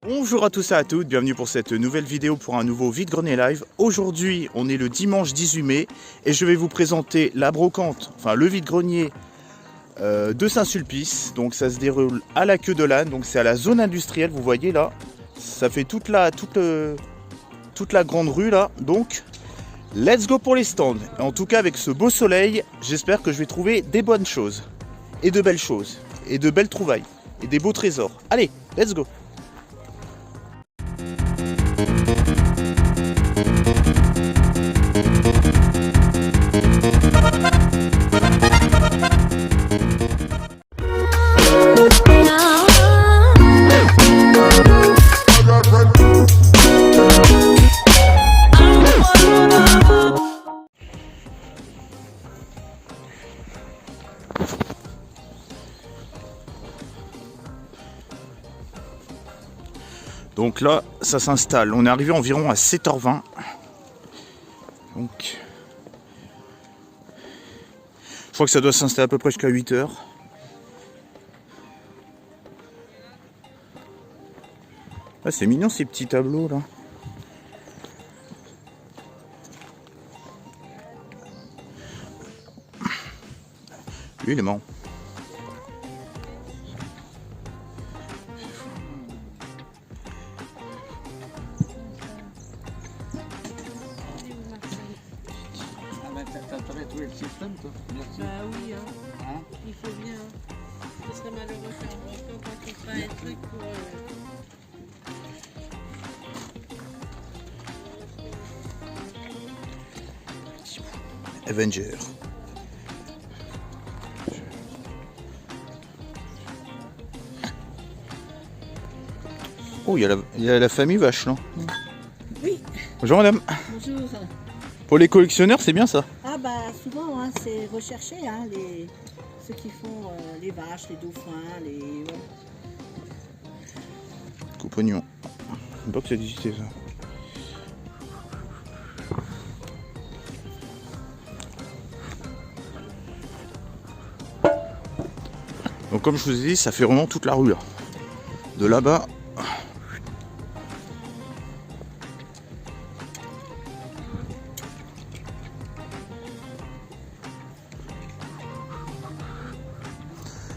Bonjour à tous et à toutes, bienvenue pour cette nouvelle vidéo pour un nouveau vide-grenier live. Aujourd'hui, on est le dimanche 18 mai et je vais vous présenter la brocante, enfin le vide-grenier de Saint-Sulpice. Donc ça se déroule à la queue de l'âne, donc c'est à la zone industrielle, vous voyez là. Ça fait toute la grande rue là, donc let's go pour les stands. En tout cas avec ce beau soleil, j'espère que je vais trouver des bonnes choses et de belles choses et de belles trouvailles et des beaux trésors. Allez, let's go! Donc là, ça s'installe. On est arrivé environ à 7h20. Donc, je crois que ça doit s'installer à peu près jusqu'à 8h. Ah, c'est mignon ces petits tableaux là. Lui, il est marrant. T'avais trouvé le système, toi? Merci. Bah oui, hein. Il faut bien. Ce serait malheureux faire un brocante quand on fait un truc pour... Avenger. Oh, il y a la famille vache là. Oui. Bonjour madame. Bonjour. Pour les collectionneurs, c'est bien ça. Ah bah souvent, hein, c'est recherché, hein, ceux qui font les vaches, les dauphins, les... Ouais. Coupe-oignon. Je sais pas que ça existait ça. Donc comme je vous ai dit, ça fait vraiment toute la rue là. De là-bas.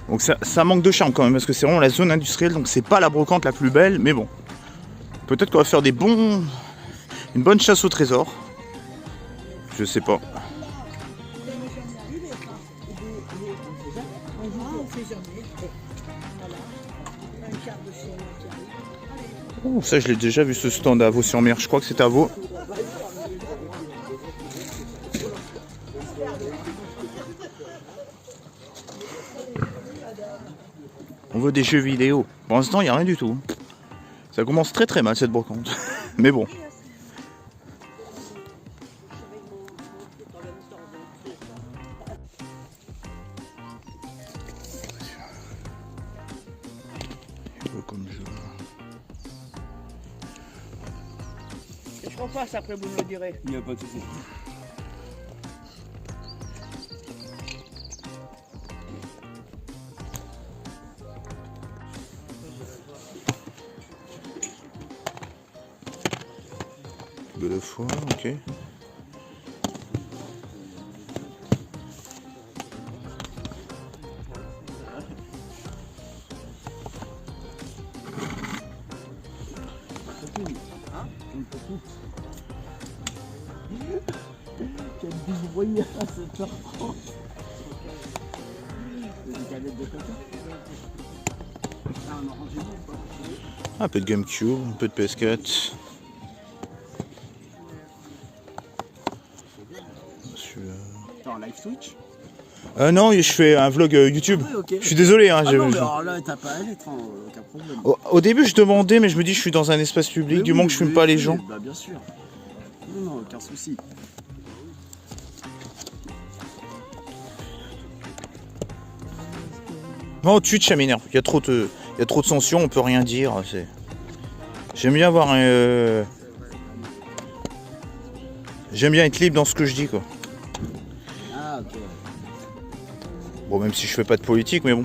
Donc ça manque de charme quand même parce que c'est vraiment la zone industrielle, donc c'est pas la brocante la plus belle, mais bon. Peut-être qu'on va faire une bonne chasse au trésor. Je sais pas. Oh, ça je l'ai déjà vu ce stand à Vaux-sur-Mer, je crois que c'est à Vaux. On veut des jeux vidéo. Pour l'instant, il n'y a rien du tout. Ça commence très très mal cette brocante. Mais bon. Comme jeu. Je repasse après, vous me le direz. Il n'y a pas de souci. De foie, ok. Quel bisbrouille à 7h30. Des canettes de café. Ah, on a rangé ou pas? Un peu de GameCube, un peu de PS4. T'es en live Twitch? Non, je fais un vlog YouTube. Ah oui, okay. Je suis désolé. Hein, ah non, mais alors là, t'as pas à l'être, hein, aucun problème. Au début, je demandais, mais je me dis, je suis dans un espace public, du moment que je fume pas les gens. Bah, bien sûr. Non, aucun souci. Non, Twitch, ça m'énerve. Il y a trop de censure, on peut rien dire. J'aime bien avoir un. J'aime bien être libre dans ce que je dis, quoi. Ah, ok. Bon, même si je fais pas de politique, mais bon.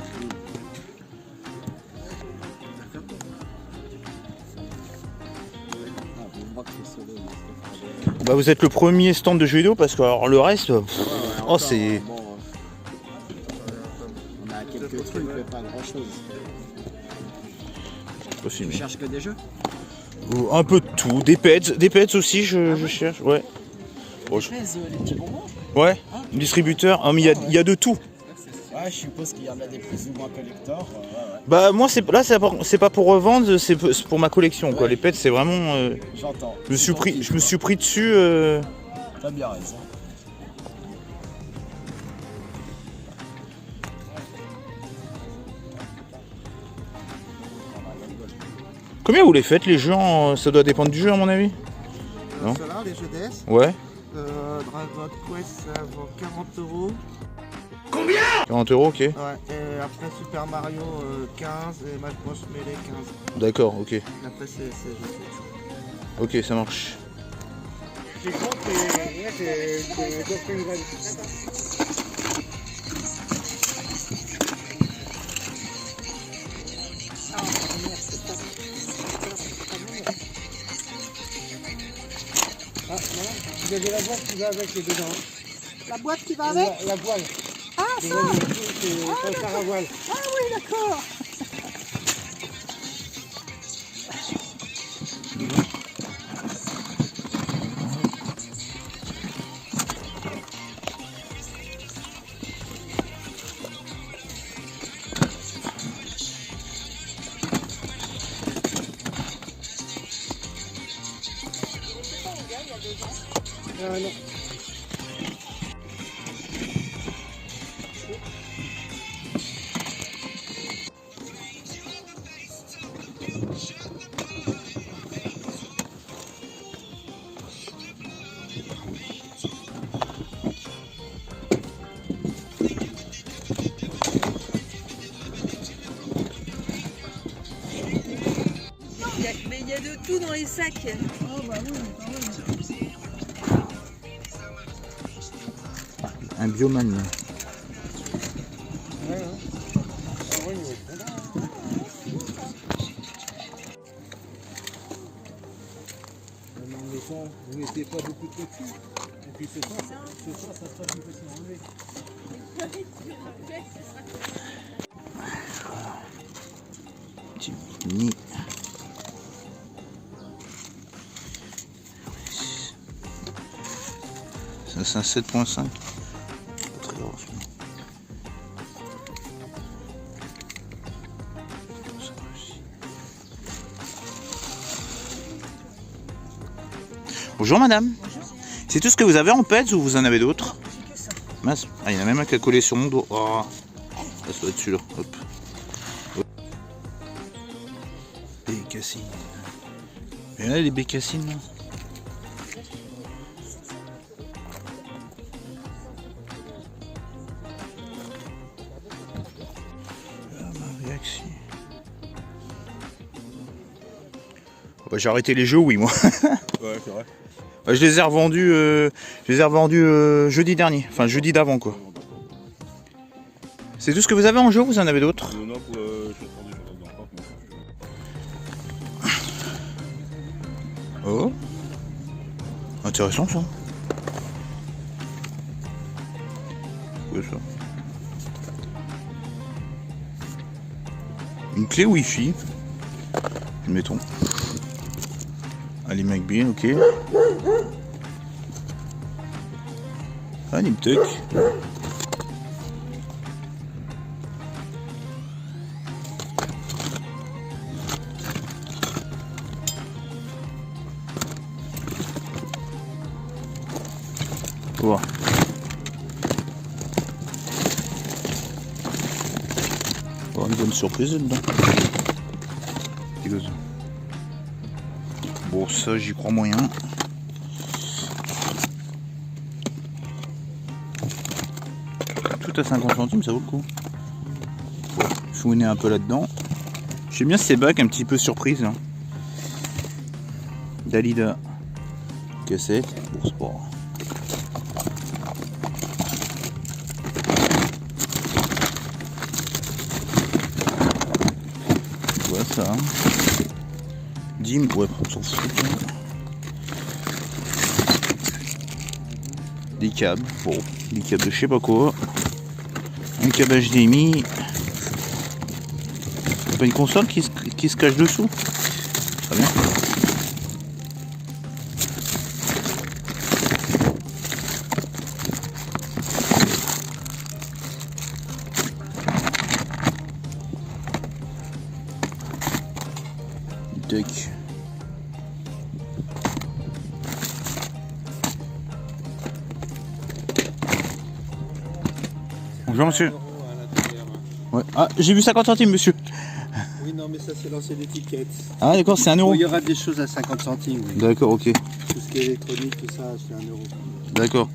crois que c'est solo. Il se fait Bah vous êtes le premier stand de jeux vidéo parce que alors, le reste, oh c'est... Bon, on a quelques trucs, mais pas grand chose. Faut Tu filmer. cherches que des jeux? Un peu de tout, des pets aussi je cherche, ouais. Bon, Les petits bonbons? Ouais, distributeur, ah, mais il y a de tout. Ouais, je suppose qu'il y en a des plus ou moins collector. Ouais. Bah moi c'est pas pour revendre, c'est pour ma collection quoi. Les pets c'est vraiment... J'entends. je me suis pris dessus... T'as bien raison. Combien vous les faites les jeux ça doit dépendre du jeu à mon avis. Non. Ceux-là, les jeux DS, Ouais. Dragon Quest, ça vaut 40 €. 40 €, ok. Ouais, et après Super Mario 15 et Smash Bros Melee 15. D'accord, ok. Et après c'est juste. Ok, ça marche. J'ai compris, c'est Dr. Van. Ah, non, vous avez la boîte qui va avec les dedans. La boîte qui va avec? La voile. Ah, C'est ça! pour le faire à voile. Ah oui, d'accord. Ah, non. Mais il y a de tout dans les sacs. Oh bah oui, quand même. Un bioman. Vous mettez pas beaucoup de dessus. Et puis ce soir, ça sera plus facile à enlever. Petit mini. Ça c'est un 7.5. Très large. Bonjour madame. Bonjour. C'est tout ce que vous avez en pets ou vous en avez d'autres? J'ai que ça. Mince. Ah, il y en a même un qui a collé sur mon dos. Oh. Ça doit être celui-là. Hop. Bécassine. Il y en a des bécassines là. Bah, j'ai arrêté les jeux, oui, moi. Ouais, c'est vrai. Bah, je les ai revendus, jeudi dernier, enfin jeudi d'avant quoi. C'est tout ce que vous avez en jeu ou vous en avez d'autres? Non, je vais prendre des choses dans le parc, Oh, intéressant ça. Quoi ça? Une clé Wi-Fi, mettons. Allez McBean, ok. Ah, Niptuck. Wow. Oh, une bonne surprise dedans. Bon, ça j'y crois moyen. Tout à 50 centimes, ça vaut le coup. Bon, fouiner un peu là-dedans. J'aime bien ces bacs un petit peu surprise. Hein. Dalida. Cassette. Pour sport. Voilà ça. Dim, ouais, on s'en fout. Des câbles, bon, des câbles de je sais pas quoi. Un câble HDMI. C'est pas une console qui se cache dessous. Très bien. Tac. Bonjour monsieur. Ouais. Ah, j'ai vu 50 centimes monsieur. Oui, non, mais ça, c'est l'ancienne étiquette. Ah d'accord, c'est 1 euro. Bon, il y aura des choses à 50 centimes. Oui. D'accord, ok. Tout ce qui est électronique, tout ça, c'est 1 euro. D'accord.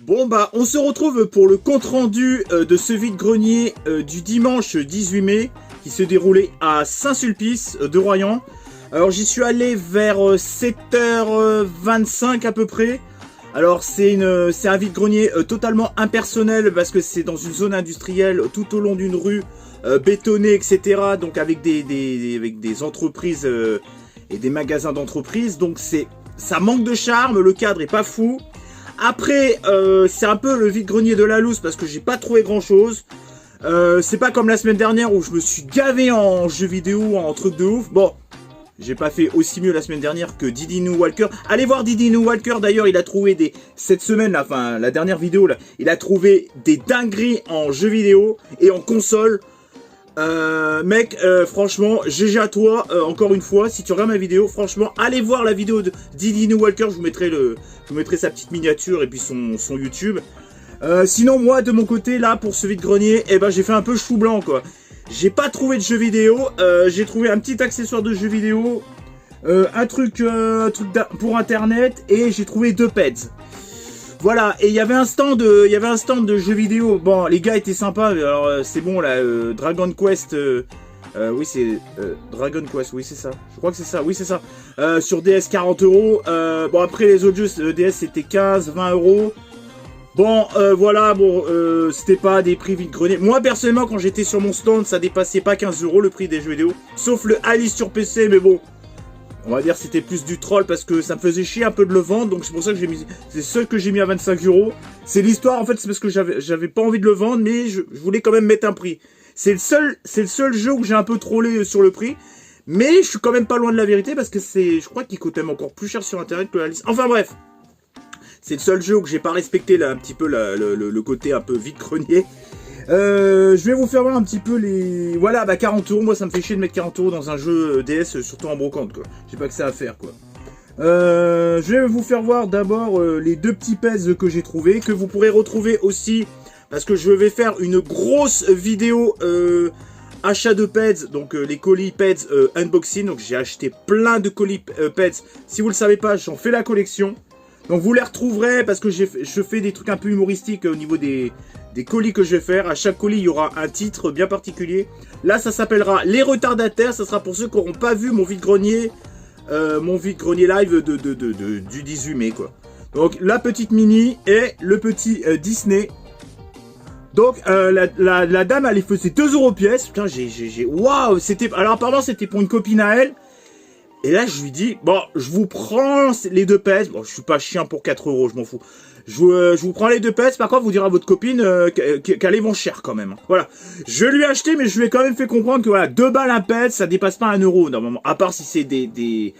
Bon bah on se retrouve pour le compte rendu de ce vide-grenier du dimanche 18 mai qui se déroulait à Saint-Sulpice de Royan. Alors j'y suis allé vers 7h25 à peu près. Alors c'est un vide-grenier totalement impersonnel parce que c'est dans une zone industrielle tout au long d'une rue bétonnée, etc. Donc avec des entreprises et des magasins d'entreprises. Donc ça manque de charme, le cadre est pas fou. Après, c'est un peu le vide-grenier de la loose parce que j'ai pas trouvé grand chose. C'est pas comme la semaine dernière où je me suis gavé en jeux vidéo, en trucs de ouf. Bon, j'ai pas fait aussi mieux la semaine dernière que Diddy New Walker. Allez voir Diddy New Walker, d'ailleurs il a trouvé cette semaine, là, enfin la dernière vidéo là, il a trouvé des dingueries en jeux vidéo et en console. Mec, franchement, GG à toi, encore une fois, si tu regardes ma vidéo, franchement, allez voir la vidéo de Diddy New Walker, je vous mettrai sa petite miniature et puis son YouTube. Sinon, moi, de mon côté, là, pour ce vide-grenier, eh ben, j'ai fait un peu chou blanc, quoi. J'ai pas trouvé de jeux vidéo, j'ai trouvé un petit accessoire de jeux vidéo, un truc pour internet, et j'ai trouvé 2 pads. Voilà, et il y avait un stand de jeux vidéo. Bon, les gars étaient sympas. Alors c'est bon là, Dragon Quest. Oui, c'est Dragon Quest. Oui, c'est ça. Je crois que c'est ça. Oui, c'est ça. Sur DS 40 €. Bon, après les autres jeux DS c'était 15, 20 €. Bon, voilà. Bon, c'était pas des prix vide-grenier. Moi personnellement, quand j'étais sur mon stand, ça dépassait pas 15 € le prix des jeux vidéo. Sauf le Alice sur PC, mais bon. On va dire que c'était plus du troll parce que ça me faisait chier un peu de le vendre. Donc c'est pour ça que j'ai mis... C'est seul que j'ai mis à 25 €. C'est l'histoire en fait, c'est parce que j'avais pas envie de le vendre. Mais je voulais quand même mettre un prix. C'est le seul jeu où j'ai un peu trollé sur le prix. Mais je suis quand même pas loin de la vérité parce que je crois qu'il coûte même encore plus cher sur internet que la liste. Enfin bref. C'est le seul jeu où j'ai pas respecté là un petit peu le côté un peu vide-grenier. Je vais vous faire voir un petit peu les... Voilà, bah 40 €, moi ça me fait chier de mettre 40 € dans un jeu DS, surtout en brocante quoi. J'ai pas que ça à faire quoi. Je vais vous faire voir d'abord les 2 petits pads que j'ai trouvé, que vous pourrez retrouver aussi, parce que je vais faire une grosse vidéo achat de pads, donc les colis pads unboxing, donc j'ai acheté plein de colis pads. Si vous le savez pas, j'en fais la collection. Donc vous les retrouverez parce que je fais des trucs un peu humoristiques au niveau des colis que je vais faire. À chaque colis, il y aura un titre bien particulier. Là, ça s'appellera Les Retardataires. Ça sera pour ceux qui n'auront pas vu mon vide-grenier live du 18 mai, quoi. Donc, la petite Mini et le petit Disney. Donc, la dame, elle les faisait 2 € pièce. Putain, waouh, c'était... Alors, apparemment, c'était pour une copine à elle. Et là, je lui dis, bon, je vous prends les 2 pads. Bon, je suis pas chien pour 4 €, je m'en fous. Je vous prends les 2 pads. Par contre, vous direz à votre copine qu'elles les vont cher quand même. Voilà. Je lui ai acheté, mais je lui ai quand même fait comprendre que voilà, 2 balles un pad, ça dépasse pas 1 € normalement. À part si c'est des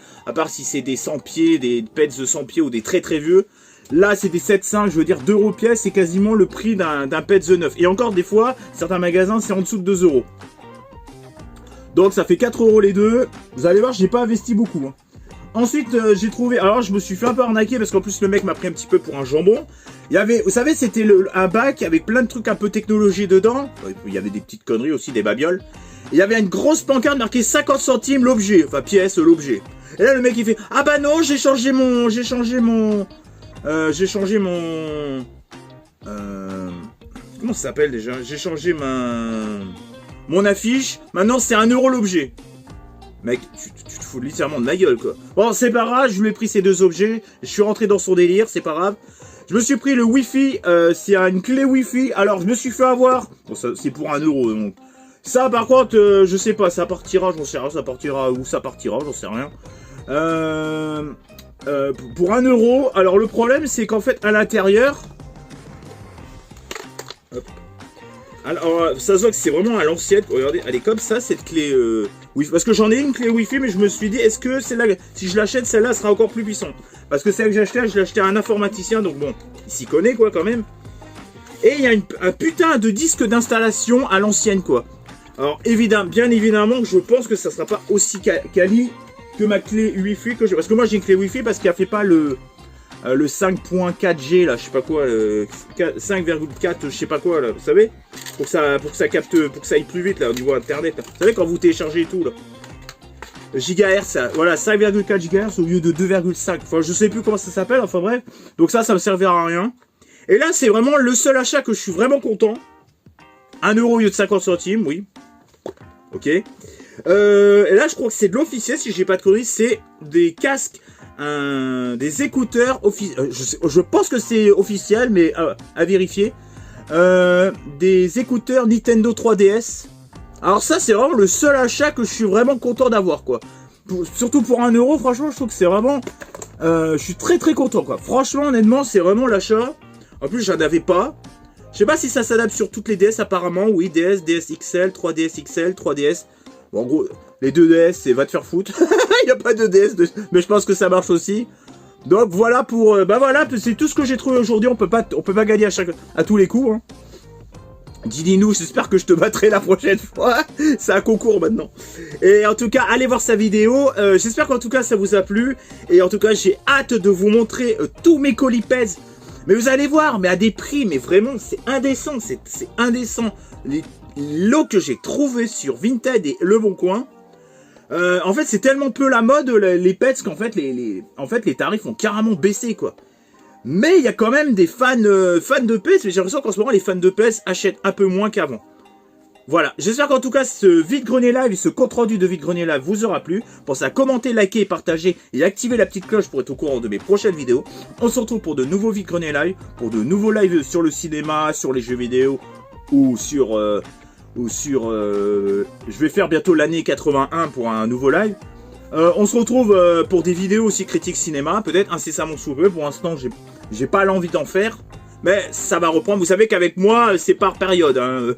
100 pieds, des pads de 100 pieds ou des très très vieux. Là, c'est des 7,5, je veux dire 2 € pièce, c'est quasiment le prix d'un pad de neuf. Et encore, des fois, certains magasins, c'est en dessous de 2 €. Donc ça fait 4 € les deux. Vous allez voir, j'ai pas investi beaucoup. Hein. Ensuite, j'ai trouvé... Alors, je me suis fait un peu arnaquer parce qu'en plus, le mec m'a pris un petit peu pour un jambon. Il y avait... Vous savez, c'était un bac avec plein de trucs un peu technologie dedans. Il y avait des petites conneries aussi, des babioles. Il y avait une grosse pancarte marquée 50 centimes l'objet. Enfin, pièce, l'objet. Et là, le mec, il fait... Ah bah non, j'ai changé mon... Comment ça s'appelle déjà? J'ai changé mon affiche, maintenant c'est 1 € l'objet. Mec, tu te fous littéralement de ma gueule quoi. Bon, c'est pas grave, je lui ai pris ces 2 objets. Je suis rentré dans son délire, c'est pas grave. Je me suis pris le Wi-Fi, c'est une clé Wi-Fi. Alors, je me suis fait avoir. Bon, c'est pour 1 €, donc Ça, par contre, je sais pas, ça partira, j'en sais rien, ça partira où ça partira, j'en sais rien. Pour 1 euro, alors le problème, c'est qu'en fait, à l'intérieur... Alors, ça se voit que c'est vraiment à l'ancienne. Regardez, elle est comme ça, cette clé Wi-Fi. Parce que j'en ai une clé Wi-Fi, mais je me suis dit, est-ce que celle-là, si je l'achète, celle-là sera encore plus puissante. Parce que celle que j'ai achetée, je l'ai achetée à un informaticien, donc bon, il s'y connaît, quoi, quand même. Et il y a un putain de disque d'installation à l'ancienne, quoi. Alors, bien évidemment, je pense que ça sera pas aussi quali que ma clé Wi-Fi que j'ai. Parce que moi, j'ai une clé Wi-Fi parce qu'elle fait pas le 5.4G, là, je sais pas quoi, 5,4, je sais pas quoi, là, vous savez, pour que ça capte, pour que ça aille plus vite, là, au niveau internet, là. Vous savez, quand vous téléchargez et tout, là. Gigahertz, voilà, 5,4 GHz au lieu de 2,5. Enfin, je sais plus comment ça s'appelle, enfin bref. Donc ça me servira à rien. Et là, c'est vraiment le seul achat que je suis vraiment content. 1 euro au lieu de 50 centimes, oui. Ok. Et là, je crois que c'est de l'officiel, si j'ai pas de conneries, c'est des casques, des écouteurs officiels. Je pense que c'est officiel, mais à vérifier. Des écouteurs Nintendo 3DS. Alors ça, c'est vraiment le seul achat que je suis vraiment content d'avoir, quoi. Surtout pour 1 euro, franchement, je trouve que c'est vraiment... je suis très très content, quoi. Franchement, honnêtement, c'est vraiment l'achat. En plus, j'en avais pas. Je sais pas si ça s'adapte sur toutes les DS, apparemment. Oui, DS, DS XL, 3DS XL, 3DS. Bon, en gros, les 2DS, c'est va te faire foutre. Il n'y a pas de DS, mais je pense que ça marche aussi. Donc voilà pour... bah voilà, c'est tout ce que j'ai trouvé aujourd'hui. On peut pas gagner à tous les coups, hein. Dis-nous, j'espère que je te battrai la prochaine fois. C'est un concours maintenant. Et en tout cas, allez voir sa vidéo. J'espère qu'en tout cas, ça vous a plu. Et en tout cas, j'ai hâte de vous montrer tous mes colis pèse. Mais vous allez voir, mais à des prix, mais vraiment, c'est indécent. C'est indécent. Les lots que j'ai trouvés sur Vinted et Le Bon Coin. En fait, c'est tellement peu la mode, les pets, qu'en fait, les tarifs ont carrément baissé, quoi. Mais il y a quand même des fans de PES, mais j'ai l'impression qu'en ce moment, les fans de PES achètent un peu moins qu'avant. Voilà, j'espère qu'en tout cas, ce vide-grenier live, ce compte-rendu de vide-grenier live vous aura plu. Pensez à commenter, liker, partager et activer la petite cloche pour être au courant de mes prochaines vidéos. On se retrouve pour de nouveaux vide-grenier live, pour de nouveaux lives sur le cinéma, sur les jeux vidéo, ou sur... je vais faire bientôt l'année 81 pour un nouveau live. On se retrouve pour des vidéos aussi critiques cinéma, peut-être incessamment sous peu. Pour l'instant, j'ai pas l'envie d'en faire, mais ça va reprendre. Vous savez qu'avec moi, c'est par période, hein.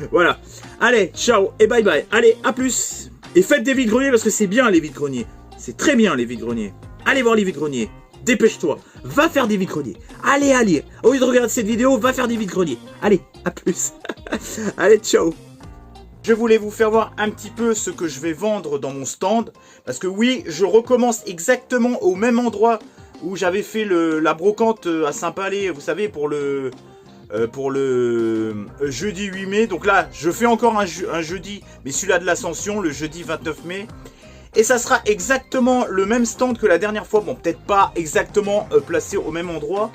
Voilà. Allez, ciao et bye bye. Allez, à plus. Et faites des vide-greniers parce que c'est bien les vide-greniers. C'est très bien les vide-greniers. Allez voir les vide-greniers. Dépêche-toi. Va faire des vide-greniers. Allez, allez. Au lieu de regarder cette vidéo, va faire des vide-greniers. Allez, à plus. Allez, ciao. Je voulais vous faire voir un petit peu ce que je vais vendre dans mon stand. Parce que oui, je recommence exactement au même endroit où j'avais fait la brocante à Saint-Palais, vous savez, pour le jeudi 8 mai. Donc là, je fais encore un jeudi, mais celui-là de l'Ascension, le jeudi 29 mai. Et ça sera exactement le même stand que la dernière fois. Bon, peut-être pas exactement placé au même endroit.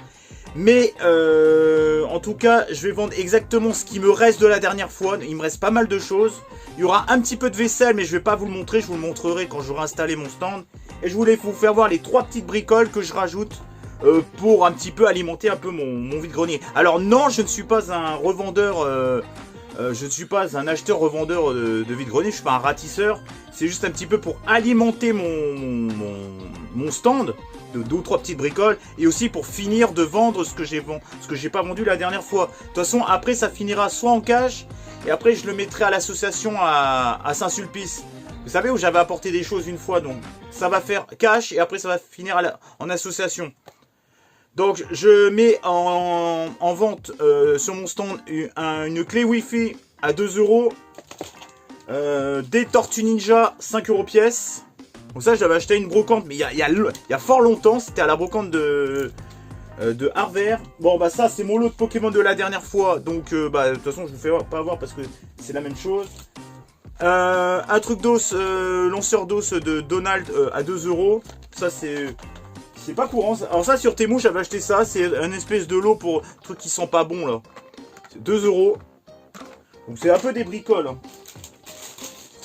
Mais en tout cas, je vais vendre exactement ce qui me reste de la dernière fois. Il me reste pas mal de choses. Il y aura un petit peu de vaisselle, mais je vais pas vous le montrer. Je vous le montrerai quand j'aurai installé mon stand. Et je voulais vous faire voir les 3 petites bricoles que je rajoute pour un petit peu alimenter un peu mon vide-grenier. Alors non, je ne suis pas un revendeur, je ne suis pas un acheteur-revendeur de vide-grenier. Je suis pas un ratisseur. C'est juste un petit peu pour alimenter mon stand. De 2 ou 3 petites bricoles et aussi pour finir de vendre ce que j'ai pas vendu la dernière fois. De toute façon, après ça finira soit en cash et après je le mettrai à l'association à Saint-Sulpice. Vous savez où j'avais apporté des choses une fois, donc ça va faire cash et après ça va finir en association. Donc je mets en vente sur mon stand une clé Wi-Fi à 2 euros, des Tortues Ninja 5 euros pièce. Donc ça, j'avais acheté une brocante, mais il y a fort longtemps, c'était à la brocante de Harvard. Bon, bah ça, c'est mon lot de Pokémon de la dernière fois, donc bah de toute façon, je vous fais pas voir parce que c'est la même chose. Un truc d'os, lanceur d'os de Donald à 2 euros. Ça, c'est pas courant. Alors ça, sur Temu, j'avais acheté ça, c'est un espèce de lot pour trucs qui sont pas bons, là. C'est 2 euros. Donc c'est un peu des bricoles, hein.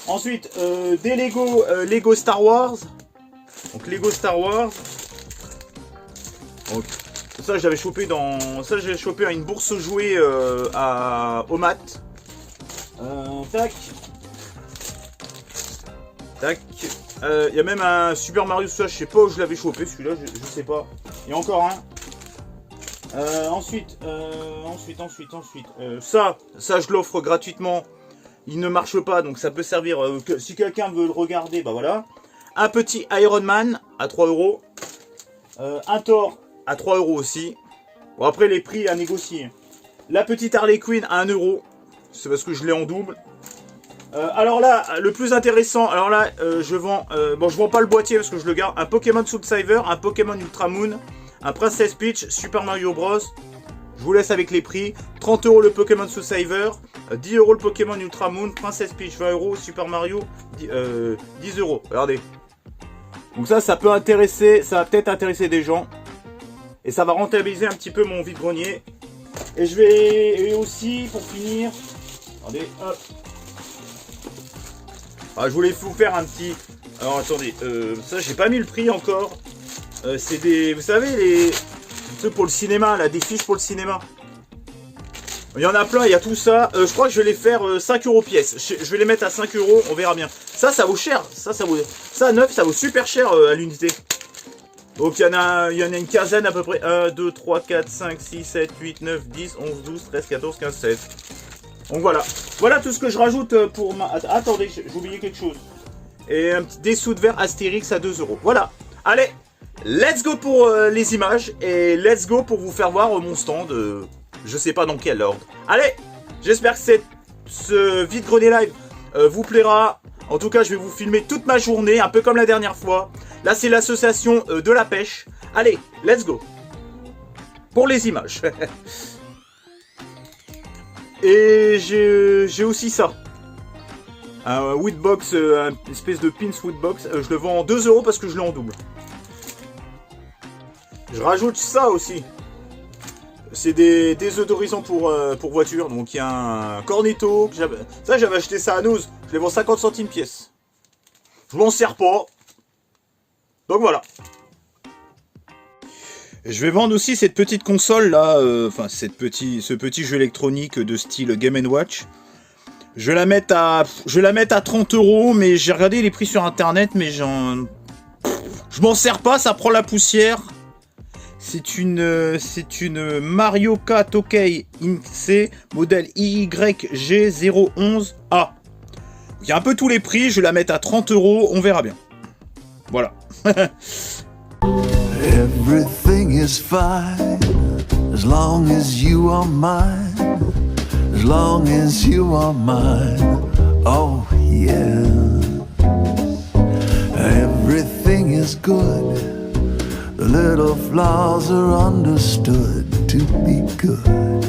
Ensuite, des Lego Star Wars. Donc Lego Star Wars. Donc, ça j'avais chopé à une bourse jouée au mat. Tac. Tac. Il y a même un Super Mario, ça je sais pas où je l'avais chopé, celui-là je sais pas. Il y a encore un. Ensuite, ça je l'offre gratuitement. Il ne marche pas, donc ça peut servir, si quelqu'un veut le regarder, bah voilà. Un petit Iron Man à 3 €. Un Thor à 3 € aussi. Bon, après les prix à négocier. La petite Harley Quinn à 1 €. C'est parce que je l'ai en double. Alors là, le plus intéressant, alors là, je vends pas le boîtier parce que je le garde. Un Pokémon Soul Silver, un Pokémon Ultra Moon, un Princess Peach, Super Mario Bros. Je vous laisse avec les prix. 30 € le Pokémon Soul Silver, 10 € le Pokémon Ultra Moon, Princess Peach 20 €, Super Mario 10 €. Regardez. Donc ça peut intéresser, ça va peut-être intéresser des gens. Et ça va rentabiliser un petit peu mon vide-grenier. Et je vais aussi, pour finir, attendez, hop. Ah, je voulais vous faire un petit... Alors attendez, ça j'ai pas mis le prix encore. C'est des... Vous savez, les... ceux pour le cinéma, là, des fiches pour le cinéma. Il y en a plein, il y a tout ça. Je crois que je vais les faire 5 € pièce. Je vais les mettre à 5 €, on verra bien. Ça vaut cher. Ça vaut... Ça, neuf, ça vaut super cher à l'unité. Donc il y en a une quinzaine à peu près. 1, 2, 3, 4, 5, 6, 7, 8, 9, 10, 11, 12, 13, 14, 15, 16. Donc voilà. Voilà tout ce que je rajoute pour ma... Attendez, j'ai oublié quelque chose. Et un petit dessous de verre Astérix à 2 €. Voilà. Allez, let's go pour les images. Et let's go pour vous faire voir mon stand. Je sais pas dans quel ordre. Allez, j'espère que ce vide-grenier live vous plaira. En tout cas, je vais vous filmer toute ma journée, un peu comme la dernière fois. Là, c'est l'association de la pêche. Allez, let's go. Pour les images. Et j'ai aussi ça. Un woodbox, une espèce de pins woodbox. Je le vends en 2 € parce que je l'ai en double. Je rajoute ça aussi. C'est des désodorisants pour voiture. Donc il y a un cornetto. Ça, j'avais acheté ça à Noz. Je les vends 50 centimes pièce. Je m'en sers pas. Donc voilà. Je vais vendre aussi cette petite console là. Enfin, ce petit jeu électronique de style Game & Watch. Je vais la mettre à 30 €. Mais j'ai regardé les prix sur internet. Mais je m'en sers pas. Ça prend la poussière. C'est une Mario Kart Tokai INC modèle IYG011A. Il y a un peu tous les prix, je vais la mettre à 30 €, on verra bien. Voilà. Everything is fine as long as you are mine. As long as you are mine. Oh yeah. Everything is good. The little flaws are understood to be good.